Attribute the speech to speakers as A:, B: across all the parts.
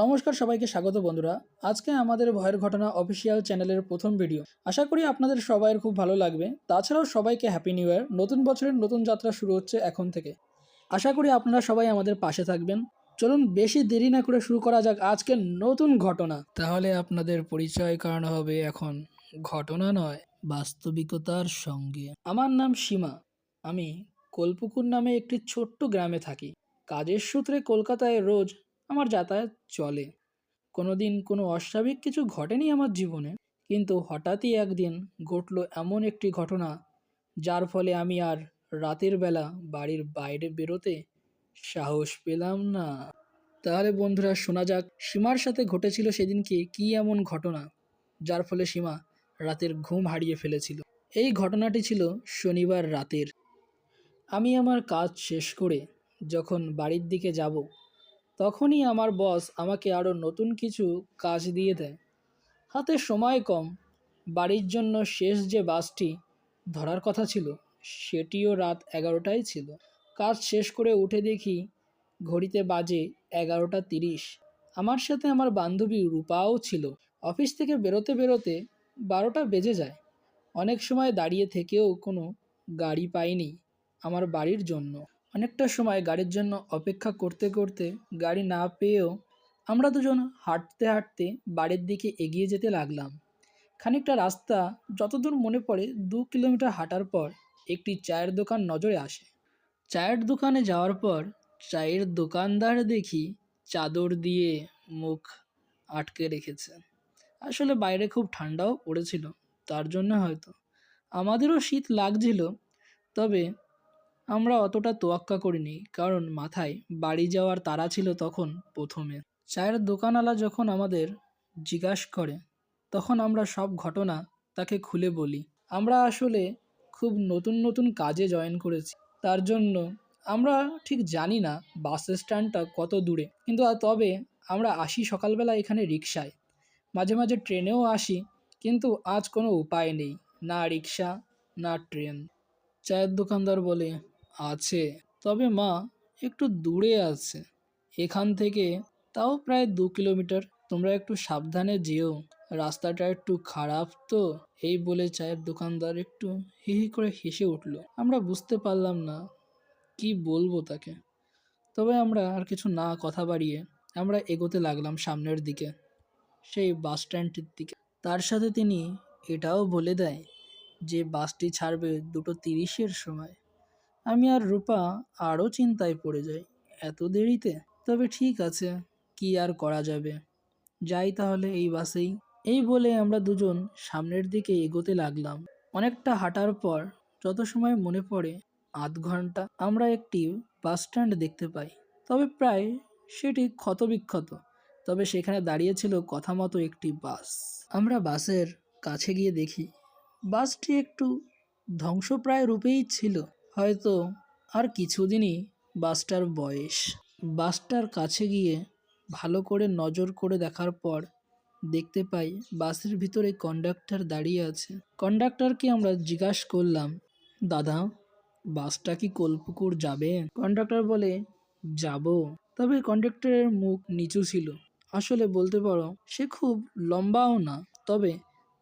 A: নমস্কার সবাইকে স্বাগত বন্ধুরা। আজকে আমাদের ভয়ের ঘটনা অফিসিয়াল চ্যানেলের প্রথম ভিডিও। আশা করি আপনাদের সবাইয়ের খুব ভালো লাগবে। তাছাড়াও সবাইকে হ্যাপি নিউ ইয়ার। নতুন বছরের নতুন যাত্রা শুরু হচ্ছে এখন থেকে। আশা করি আপনারা সবাই আমাদের পাশে থাকবেন। চলুন বেশি দেরি না করে শুরু করা যাক আজকের নতুন ঘটনা। তাহলে আপনাদের পরিচয় করানো হবে এখন ঘটনা নয়, বাস্তবিকতার সঙ্গে। আমার নাম সীমা। আমি কোলপুকুর নামে একটি ছোট্ট গ্রামে থাকি। কাজের সূত্রে কলকাতায় রোজ আমার যাতায়াত চলে। কোনোদিন কোনো অস্বাভাবিক কিছু ঘটেনি আমার জীবনে, কিন্তু হঠাৎই একদিন ঘটল এমন একটি ঘটনা যার ফলে আমি আর রাতের বেলা বাড়ির বাইরে বেরোতে সাহস পেলাম না। তাহলে বন্ধুরা শোনা যাক সীমার সাথে ঘটেছিল সেদিনকে কি এমন ঘটনা যার ফলে সীমা রাতের ঘুম হারিয়ে ফেলেছিল। এই ঘটনাটি ছিল শনিবার রাতের। আমি আমার কাজ শেষ করে যখন বাড়ির দিকে যাব, তখনই আমার বস আমাকে আরও নতুন কিছু কাজ দিয়ে দেয়। হাতে সময় কম, বাড়ির জন্য শেষ যে বাসটি ধরার কথা ছিল সেটিও রাত 11টায় ছিল। কাজ শেষ করে উঠে দেখি ঘড়িতে বাজে 11টা 30। আমার সাথে আমার বান্ধবী রূপাও ছিল। অফিস থেকে বেরোতে বেরোতে 12টা বেজে যায়। অনেক সময় দাঁড়িয়ে থেকেও কোনো গাড়ি পাইনি আমার বাড়ির জন্য। অনেকটা সময় গাড়ির জন্য অপেক্ষা করতে করতে গাড়ি না পেয়েও আমরা দুজন হাঁটতে হাঁটতে বাড়ির দিকে এগিয়ে যেতে লাগলাম। খানিকটা রাস্তা যতদূর মনে পড়ে 2 কিলোমিটার হাঁটার পর একটি চায়ের দোকান নজরে আসে। চায়ের দোকানে যাওয়ার পর চায়ের দোকানদার দেখি চাদর দিয়ে মুখ আটকে রেখেছে। আসলে বাইরে খুব ঠান্ডাও পড়েছিল, তার জন্য হয়তো আমাদেরও শীত লাগছিল। তবে আমরা অতটা তোয়াক্কা করিনি, কারণ মাথায় বাড়ি যাওয়ার তাড়া ছিল তখন প্রথমে। চায়ের দোকানওয়ালা যখন আমাদের জিজ্ঞাসা করে তখন আমরা সব ঘটনা তাকে খুলে বলি। আমরা আসলে খুব নতুন নতুন কাজে জয়েন করেছি, তার জন্য আমরা ঠিক জানি না বাস স্ট্যান্ডটা কত দূরে, কিন্তু তবে আমরা আসি সকালবেলা এখানে রিকশায়, মাঝে মাঝে ট্রেনেও আসি, কিন্তু আজ কোনো উপায় নেই, না রিকশা না ট্রেন। চায়ের দোকানদার বলে, আছে, তবে মা একটু দূরে আছে এখান থেকে, তাও প্রায় 2 কিলোমিটার। তোমরা একটু সাবধানে যেও, রাস্তাটা একটু খারাপ তো। এই বলে চায়ের দোকানদার একটু হি হি করে হেসে উঠল। আমরা বুঝতে পারলাম না কি বলবো তাকে। তবে আমরা আর কিছু না কথা বাড়িয়ে আমরা এগোতে লাগলাম সামনের দিকে, সেই বাস স্ট্যান্ডটির দিকে। তার সাথে তিনি এটাও বলে দেয় যে বাসটি ছাড়বে 2:30-এর সময়। আমি আর রূপা আরও চিন্তায় পড়ে যাই, এত দেরিতে। তবে ঠিক আছে, কি আর করা যাবে, যাই তাহলে এই বাসেই। এই বলে আমরা দুজন সামনের দিকে এগোতে লাগলাম। অনেকটা হাঁটার পর, যত সময় মনে পড়ে আধ ঘন্টা, আমরা একটি বাস স্ট্যান্ড দেখতে পাই। তবে প্রায় সেটি ক্ষতবিক্ষত, তবে সেখানে দাঁড়িয়েছিল কথা মতো একটি বাস। আমরা বাসের কাছে গিয়ে দেখি বাসটি একটু ধ্বংসপ্রায় রূপেই ছিল। হয়তো আর কিছুদিনই বাসটার বয়স। বাসটার কাছে গিয়ে ভালো করে নজর করে দেখার পর দেখতে পাই বাসের ভিতরে কন্ডাক্টর দাঁড়িয়ে আছে। কন্ডাক্টরকে আমরা জিজ্ঞাসা করলাম, দাদা বাসটা কি কোলপুকুর যাবে? কন্ডাক্টর বলে, যাব। তবে কন্ডাক্টরের মুখ নিচু ছিল। আসলে বলতে পারো সে খুব লম্বাও না, তবে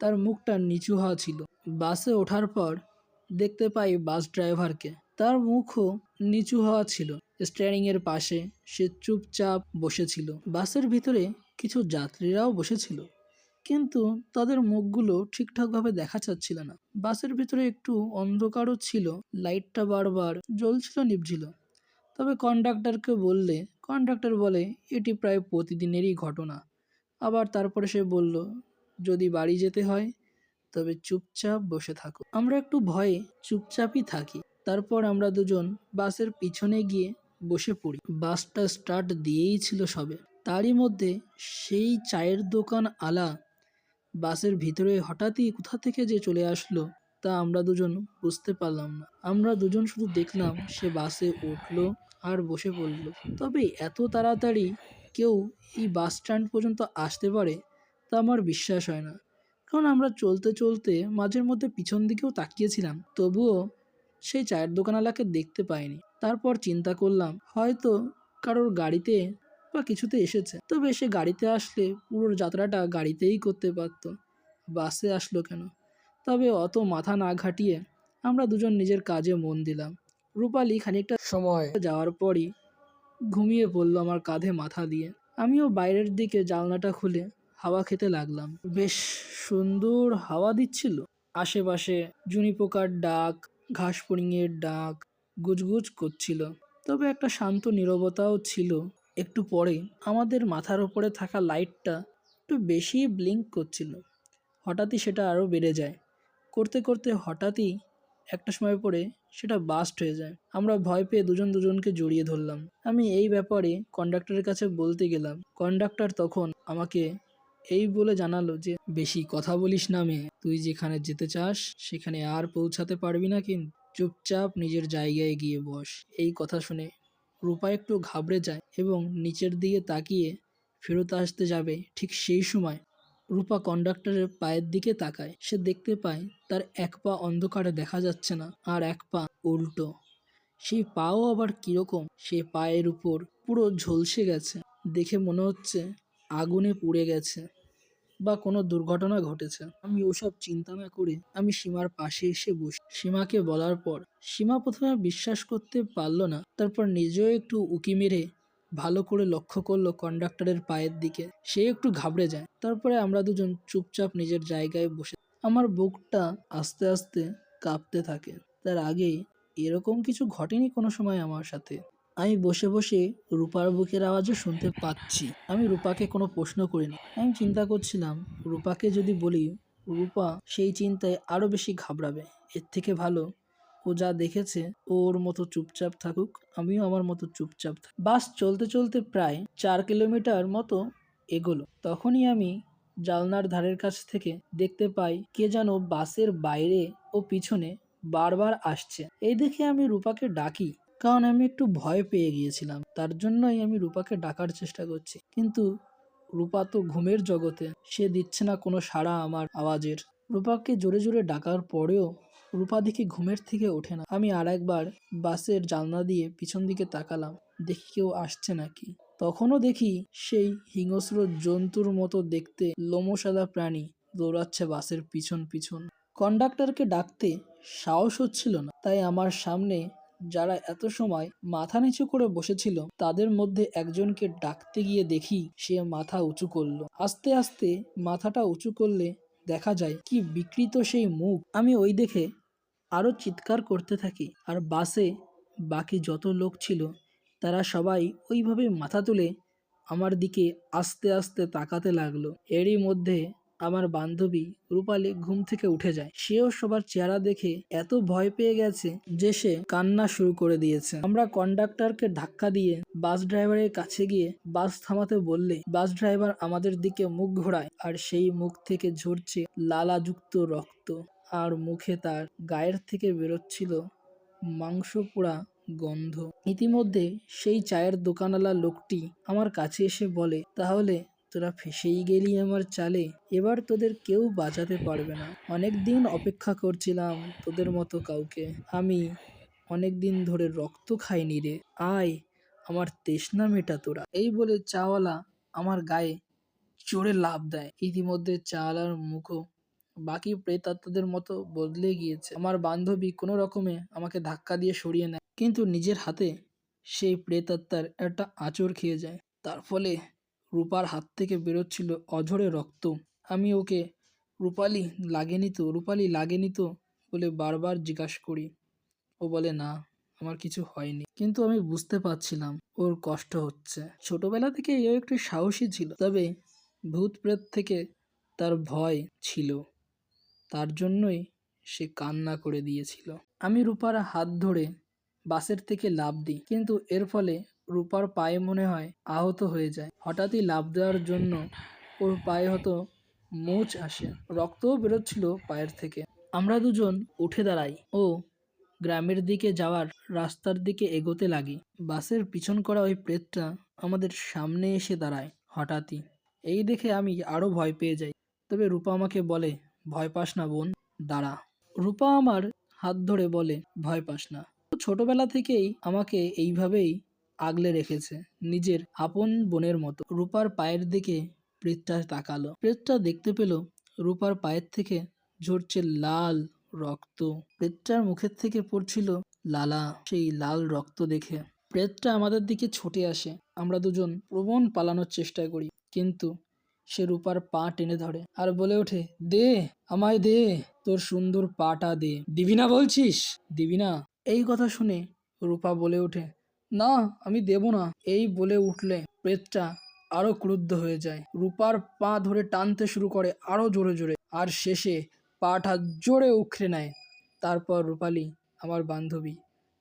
A: তার মুখটা নিচু হওয়া ছিল। বাসে ওঠার পর দেখতে পাই বাস ড্রাইভারকে, তার মুখও নিচু হওয়া ছিল। স্টিয়ারিং এর পাশে সে চুপচাপ বসেছিল। বাসের ভিতরে কিছু যাত্রীরাও বসেছিল, কিন্তু তাদের মুখগুলো ঠিকঠাকভাবে দেখা যাচ্ছিল না। বাসের ভিতরে একটু অন্ধকারও ছিল, লাইটটা বারবার জ্বলছিল নিভছিল। তবে কন্ডাক্টরকে বললে কন্ডাক্টর বলে এটি প্রায় প্রতিদিনেরই ঘটনা। আবার তারপরে সে বলল, যদি বাড়ি যেতে হয় তবে চুপচাপ বসে থাকো। আমরা একটু ভয়ে চুপচাপই থাকি। তারপর আমরা দুজন বাসের পিছনে গিয়ে বসে পড়ি। বাসটা স্টার্ট দিয়েই ছিল সবে, তারই মধ্যে সেই চায়ের দোকান আলা বাসের ভিতরে হঠাৎই কোথা থেকে যে চলে আসলো তা আমরা দুজন বুঝতে পারলাম না। আমরা দুজন শুধু দেখলাম সে বাসে উঠলো আর বসে পড়ল। তবে এত তাড়াতাড়ি কেউ এই বাস স্ট্যান্ড পর্যন্ত আসতে পারে তা আমার বিশ্বাস হয় না, কারণ আমরা চলতে চলতে মাঝের মধ্যে পিছন দিকেও তাকিয়েছিলাম, তবুও সেই চায়ের দোকানওয়ালাকে দেখতে পাইনি। তারপর চিন্তা করলাম হয়তো কারোর গাড়িতে বা কিছুতে এসেছে, তবে সে গাড়িতে আসলে পুরো যাত্রাটা গাড়িতেই করতে পারতো, বাসে আসলো কেন? তবে অত মাথা না ঘাটিয়ে আমরা দুজন নিজের কাজে মন দিলাম। রূপালী খানিকটা সময় যাওয়ার পরই ঘুমিয়ে পড়ল আমার কাঁধে মাথা দিয়ে। আমিও বাইরের দিকে জানলাটা খুলে হাওয়া খেতে লাগলাম। বেশ সুন্দর হাওয়া দিচ্ছিল। আশেপাশে জুনি পোকার ডাক, ঘাস ফড়িংয়ের ডাক গুজগুজ করছিল। তবে একটা শান্ত নীরবতাও ছিল। একটু পরে আমাদের মাথার উপরে থাকা লাইটটা একটু বেশি ব্লিঙ্ক করছিল। হঠাৎই সেটা আরও বেড়ে যায়। করতে করতে হঠাৎই একটা সময় পরে সেটা বাস্ট হয়ে যায়। আমরা ভয় পেয়ে দুজন দুজনকে জড়িয়ে ধরলাম। আমি এই ব্যাপারে কন্ডাক্টরের কাছে বলতে গেলাম। কন্ডাক্টর তখন আমাকে এই বলে জানালো যে, বেশি কথা বলিস না মেয়ে, তুই যেখানে যেতে চাস সেখানে আর পৌঁছাতে পারবি না, কিন্তু চুপচাপ নিজের জায়গায় গিয়ে বস। এই কথা শুনে রূপা একটু ঘাবড়ে যায় এবং নিচের দিকে তাকিয়ে ফেরত আসতে যাবে। ঠিক সেই সময় রূপা কন্ডাক্টরের পায়ের দিকে তাকায়। সে দেখতে পায় তার এক পা অন্ধকারে দেখা যাচ্ছে না, আর এক পা উল্টো। সেই পাও আবার কিরকম, সে পায়ের উপর পুরো ঝলসে গেছে। দেখে মনে হচ্ছে আগুনে পুড়ে গেছে বা কোনো দুর্ঘটনা ঘটেছে। আমি ওসব চিন্তা না করে আমি সীমার পাশে এসে বসি। সীমাকে বলার পর সীমা প্রথমে বিশ্বাস করতে পারলো না, তারপর নিজেও একটু উকি মেরে ভালো করে লক্ষ্য করলো কন্ডাক্টরের পায়ের দিকে। সে একটু ঘাবড়ে যায়। তারপরে আমরা দুজন চুপচাপ নিজের জায়গায় বসে। আমার বুকটা আস্তে আস্তে কাঁপতে থাকে। তার আগে এরকম কিছু ঘটেনি কোনো সময় আমার সাথে। আমি বসে বসে রূপার বুকের আওয়াজও শুনতে পাচ্ছি। আমি রূপাকে কোনো প্রশ্ন করিনি। আমি চিন্তা করছিলাম, রূপাকে যদি বলি, রূপা সেই চিন্তায় আরো বেশি ঘাবড়াবে। এর থেকে ভালো ও যা দেখেছে ওর মতো চুপচাপ থাকুক, আমিও আমার মতো চুপচাপ থাকি। বাস চলতে চলতে প্রায় 4 কিলোমিটার মতো এগোলো। তখনই আমি জানলার ধারের কাছ থেকে দেখতে পাই কে যেন বাসের বাইরে ও পিছনে বারবার আসছে। এই দেখে আমি রূপাকে ডাকি, কারণ আমি একটু ভয় পেয়ে গিয়েছিলাম। তার জন্যই আমি রূপাকে ডাকার চেষ্টা করছি, কিন্তু রূপা তো ঘুমের জগতে, সে দিচ্ছে না কোনো সাড়া আমার আওয়াজের। রূপাকে জোরে জোরে ডাকার পরেও রূপা দেখি ঘুমের থেকে ওঠে না। আমি আর একবার বাসের জানলা দিয়ে পিছন দিকে তাকালাম, দেখি কেউ আসছে নাকি। তখনও দেখি সেই হিংস্র জন্তুর মতো দেখতে লোমসাদা প্রাণী দৌড়াচ্ছে বাসের পিছন পিছন। কন্ডাক্টরকে ডাকতে সাহস হচ্ছিল না, তাই আমার সামনে যারা এত সময় মাথা নিচু করে বসেছিল তাদের মধ্যে একজনকে ডাকতে গিয়ে দেখি সে মাথা উঁচু করলো। আস্তে আস্তে মাথাটা উঁচু করলে দেখা যায় কি বিকৃত সেই মুখ। আমি ওই দেখে আরো চিৎকার করতে থাকি, আর বাসে বাকি যত লোক ছিল তারা সবাই ওইভাবে মাথা তুলে আমার দিকে আস্তে আস্তে তাকাতে লাগলো। এরই মধ্যে আমার বান্ধবী রূপালী ঘুম থেকে উঠে যায়। সেও সবার চেহারা দেখে এত ভয় পেয়ে গেছে যে সে কান্না শুরু করে দিয়েছে। আমরা কন্ডাক্টরকে ধাক্কা দিয়ে বাস ড্রাইভারের কাছে গিয়ে বাস থামাতে বললে বাস ড্রাইভার আমাদের দিকে মুখ ঘোরায়, আর সেই মুখ থেকে ঝরছে লালাযুক্ত রক্ত, আর মুখে তার গায়ের থেকে বেরোচ্ছিল মাংস পোড়া গন্ধ। ইতিমধ্যে সেই চায়ের দোকানওয়ালা লোকটি আমার কাছে এসে বলে, তাহলে তোরা ফেঁসেই গেলি আমার চালে, এবার তোদের কেউ বাঁচাতে পারবে না। অনেক দিন অপেক্ষা করছিলাম তোদের মতো কাউকে। আমি অনেক দিন ধরে রক্ত খাইনি রে, আয় আমার তৃষ্ণা মেটা তোরা। এই বলে চাওয়ালা আমার গায়ে চড়ে লাফ দেয়। ইতিমধ্যে চাওয়ালার মুখও বাকি প্রেতাত্মাদের মতো বদলে গিয়েছে। আমার বান্ধবী কোনো রকমে আমাকে ধাক্কা দিয়ে সরিয়ে নেয়, কিন্তু নিজের হাতে সেই প্রেতাত্মার একটা আঁচড় খেয়ে যায়। তার ফলে রূপার হাত থেকে বেরোচ্ছিল অঝরে রক্ত। আমি ওকে রূপালী লাগেনি তো, রূপালী লাগেনি তো বলে বারবার জিজ্ঞাসা করি। ও বলে না, আমার কিছু হয়নি। কিন্তু আমি বুঝতে পারছিলাম ওর কষ্ট হচ্ছে। ছোটবেলা থেকে ও একটু সাহসী ছিল, তবে ভূত প্রেত থেকে তার ভয় ছিল, তার জন্যই সে কান্না করে দিয়েছিল। আমি রূপার হাত ধরে বাসের থেকে লাফ দিই, কিন্তু এর ফলে রূপার পায়ে মনে হয় আহত হয়ে যায়। হঠাৎই লাফ দেওয়ার জন্য ওর পায়ে হয়তো মোচ আসে, রক্তও বেরোচ্ছিল পায়ের থেকে। আমরা দুজন উঠে দাঁড়াই ও গ্রামের দিকে যাওয়ার রাস্তার দিকে এগোতে লাগি। বাসের পিছন করা ওই প্রেতটা আমাদের সামনে এসে দাঁড়ায় হঠাৎই। এই দেখে আমি আরো ভয় পেয়ে যাই। তবে রূপা আমাকে বলে, ভয় পাস না বোন, দাঁড়া। রূপা আমার হাত ধরে বলে, ভয় পাস না। ও ছোটবেলা থেকেই আমাকে এইভাবেই আগলে রেখেছে নিজের আপন বোনের মতো। রূপার পায়ের দিকে প্রেতটা তাকালো। প্রেতটা দেখতে পেল রূপার পায়ের থেকে ঝরছে লাল রক্ত। প্রেতটার মুখের থেকে পড়ছিল লালা। সেই লাল রক্ত দেখে প্রেতটা আমাদের দিকে ছুটে আসে। আমরা দুজন প্রবণ পালানোর চেষ্টা করি, কিন্তু সে রূপার পা টেনে ধরে আর বলে ওঠে, দে, আমায় দে, তোর সুন্দর পাটা দে। দিবি না বলছিস? দিবি না? এই কথা শুনে রূপা বলে ওঠে, না, আমি দেব না। এই বলে উঠলে প্রেতটা আরো ক্রুদ্ধ হয়ে যায়। রূপার পা ধরে টানতে শুরু করে আরো জোরে জোরে, আর শেষে পাটা জোরে উখড়ে নেয়। তারপর রূপালী, আমার বান্ধবী,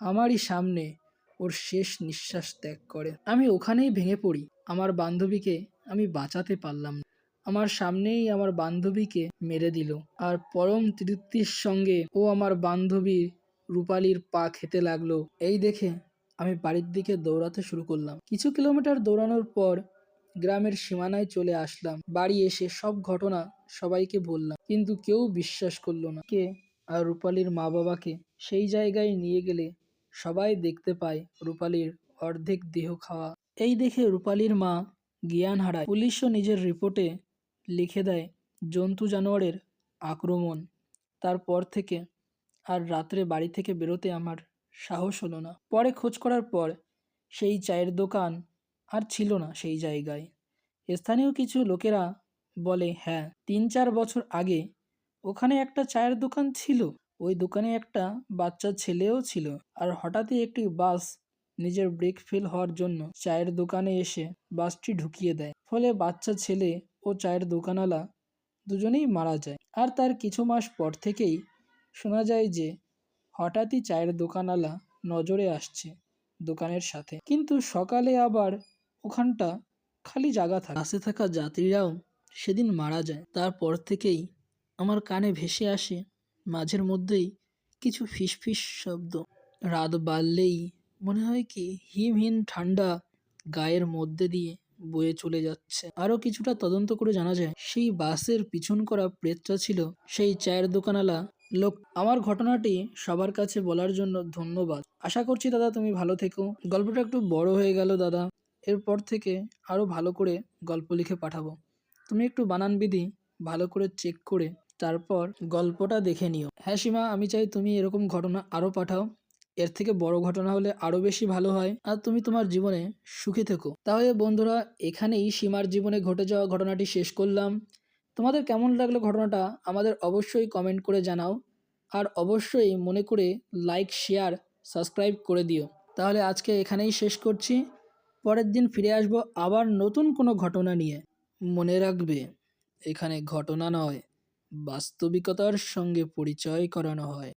A: আমারই সামনে ওর শেষ নিঃশ্বাস ত্যাগ করে। আমি ওখানেই ভেঙে পড়ি। আমার বান্ধবীকে আমি বাঁচাতে পারলাম না। আমার সামনেই আমার বান্ধবীকে মেরে দিল, আর পরম তৃপ্তির সঙ্গে ও আমার বান্ধবী রূপালীর পা খেতে লাগলো। এই দেখে আমি বাড়ির দিকে দৌড়াতে শুরু করলাম। কিছু কিলোমিটার দৌড়ানোর পর গ্রামের সীমানায় চলে আসলাম। বাড়ি এসে সব ঘটনা সবাইকে বললাম, কিন্তু কেউ বিশ্বাস করলো না। কে আর রূপালীর মা বাবাকে সেই জায়গায় নিয়ে গেলে সবাই দেখতে পায় রূপালীর অর্ধেক দেহ খাওয়া। এই দেখে রূপালীর মা জ্ঞান হারায়। পুলিশও নিজের রিপোর্টে লিখে দেয় জন্তু জানোয়ারের আক্রমণ। তারপর থেকে আর রাত্রে বাড়ি থেকে বেরোতে আমার সাহস হলো না। পরে খোঁজ করার পর সেই চায়ের দোকান আর ছিল না সেই জায়গায়। স্থানীয় কিছু লোকেরা বলে, হ্যাঁ, ৩-৪ বছর আগে ওখানে একটা চায়ের দোকান ছিল। ওই দোকানে একটা বাচ্চা ছেলেও ছিল। আর হঠাৎই একটি বাস নিজের ব্রেক ফেল হওয়ার জন্য চায়ের দোকানে এসে বাসটি ঢুকিয়ে দেয়। ফলে বাচ্চা ছেলে ও চায়ের দোকানওয়ালা দুজনেই মারা যায়। আর তার কিছু মাস পর থেকেই শোনা যায় যে হঠাৎই চায়ের দোকানওয়ালা নজরে আসছে দোকানের সাথে, কিন্তু সকালে আবার ওখানটা খালি জায়গা থাকে। বাসে থাকা যাত্রীরাও সেদিন মারা যায়। তারপর থেকেই আমার কানে ভেসে আসে মাঝের মধ্যেই কিছু ফিসফিস শব্দ। রাত বাড়লেই মনে হয় কি হিমহীন ঠান্ডা গায়ের মধ্যে দিয়ে বয়ে চলে যাচ্ছে। আরও কিছুটা তদন্ত করে জানা যায় সেই বাসের পিছন করা প্রেতটা ছিল সেই চায়ের দোকানওয়ালা লোক। আমার ঘটনাটি সবার কাছে বলার জন্য ধন্যবাদ। আশা করছি দাদা তুমি ভালো থেকো। গল্পটা একটু বড় হয়ে গেল দাদা, এরপর থেকে আরও ভালো করে গল্প লিখে পাঠাবো। তুমি একটু বানান বিধি ভালো করে চেক করে তারপর গল্পটা দেখে নিও। হ্যাঁ সীমা, আমি চাই তুমি এরকম ঘটনা আরও পাঠাও। এর থেকে বড় ঘটনা হলে আরও বেশি ভালো হয়, আর তুমি তোমার জীবনে সুখী থেকো। তাহলে বন্ধুরা, এখানেই সীমার জীবনে ঘটে যাওয়া ঘটনাটি শেষ করলাম। তোমাদের কেমন লাগলো ঘটনাটা আমাদের অবশ্যই কমেন্ট করে জানাও, আর অবশ্যই মনে করে লাইক, শেয়ার, সাবস্ক্রাইব করে দিও। তাহলে আজকে এখানেই শেষ করছি। পরের দিন ফিরে আসবো আবার নতুন কোনো ঘটনা নিয়ে। মনে রাখবে, এখানে ঘটনা নয়, বাস্তবিকতার সঙ্গে পরিচয় করানো হয়।